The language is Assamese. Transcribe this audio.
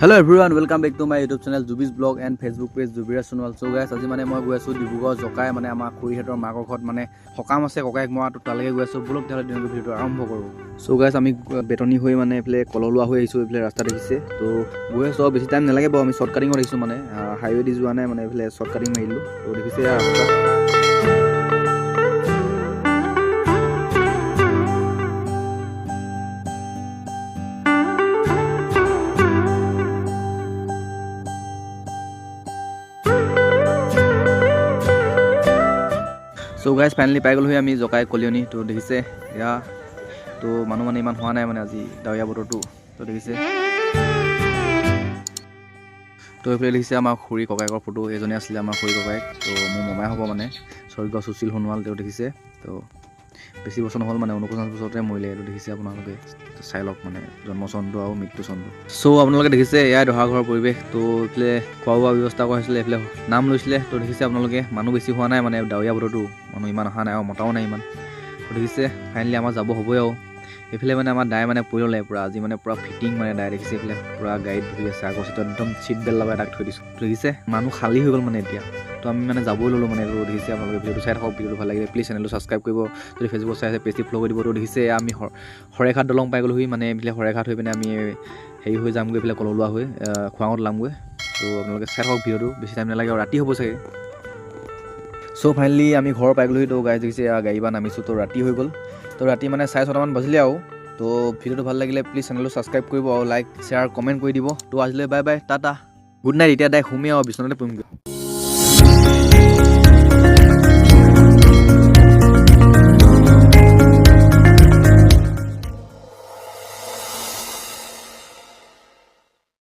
Hello everyone, welcome back to my YouTube channel Jubi's blog and Facebook page Jubira Sonwal. So guys, আজি মানে মই গৈ আছো ডিব্ৰুগড় জকাই মানে আমাৰ খুৰীহেতৰ মাকৰ ঘৰত মানে সকাম আছে ককাইক মই তালৈকে গৈ আছো ব্লগ তেলে দিনৰ ভিডিওটো আৰম্ভ কৰো। So guys, আমি বেটনি হৈ মানে এফালে কললোৱা হৈ আহিছো এফালে ৰাস্তা দেখিছে। তো গৈ আছো বেছি টাইম নালাগে বাৰু আমি শৰ্ট কাটিংত আহিছো মানে হাইৱে দি যোৱা নাই মানে এফালে শৰ্ট কাটিং মাৰিলো। তো দেখিছে ৰাস্তা So guys, finally পাই গ'লো আমি জকাই কলিয়নি তো দেখিছে ইয়া তো মানুহ মানে ইমান হোৱা নাই মানে আজি ডাৱৰীয়া বতৰটো তো দেখিছে তো এইফালে দেখিছে আমাৰ খুৰী ককাইকৰ ফটো এজনে আছিলে আমাৰ খুৰী ককাইক তো মোৰ মমাই হ'ব মানে স্বৰ্গীয় সুশীল সোণোৱাল তেওঁ দেখিছে তো বেছি বছৰ নহ'ল মানে 49 বছৰতে মৰিলে এইটো দেখিছে আপোনালোকে চাই লওক মানে জন্ম চন্দ্ৰ আৰু মৃত্যু চন্দ্ৰ চ' আপোনালোকে দেখিছে এয়াই দহা ঘৰৰ পৰিৱেশ তো এইফালে খোৱা বোৱা ব্যৱস্থা কৰা হৈছিলে এইফালে নাম লৈছিলে তো দেখিছে আপোনালোকে মানুহ বেছি হোৱা নাই মানে ডাৱৰীয়া বতৰটো মানুহ ইমান অহা নাই আৰু মতাও নাই ইমান তো দেখিছে ফাইনেলি আমাৰ যাব হ'বই আৰু এইফালে মানে আমাৰ দাই মানে পৰি ল'লে পূৰা আজি মানে পূৰা ফিটিং মানে দাই দেখিছে এইফালে পূৰা গাড়ীত ধৰি আছে আগৰ চিটত একদম চিট বেল্ট লগাই তাক থৈ দিছোঁ দেখিছে মানুহ খালী হৈ গ'ল মানে এতিয়া তো আমি মানে যাবই ল'লোঁ মানে এইটো দেখিছে আপোনালোকে ভিডিঅ'টো চাই থাকক ভিডিঅ'টো ভাল লাগিলে প্লিজ চেনেলটো ছাবস্ক্ৰাইব কৰিব যদি ফেচবুকত চাই আছে পেজটো ফ'ল' কৰি দিব তো দেখিছে আমি শৰাইঘাট দলং পাই গ'লোহি মানে এইফালে শৰাইঘাট হৈ পিনে আমি হেৰি হৈ যামগৈ এইফালে কললোৱা হৈ খোৱাঙত লামগৈ তো আপোনালোকে চাই থাকক ভিডিঅ'টো বেছি টাইম নালাগে আৰু ৰাতি হ'ব চাগে চ' ফাইনেলি আমি ঘৰ পাই গ'লোহি তো গাড়ী দেখিছে গাড়ী বা নামিছোঁ তো ৰাতি হৈ গ'ল তো ৰাতি মানে 6:30 বাজিলে আৰু তো ভিডিঅ'টো ভাল লাগিলে প্লিজ চেনেলটো ছাবস্ক্ৰাইব কৰিব আৰু লাইক শ্বেয়াৰ কমেণ্ট কৰি দিব তো আজিলৈ bye bye Tata good night এতিয়া দাই শুমেই আৰু বিচনাতে পঢ়িমগৈ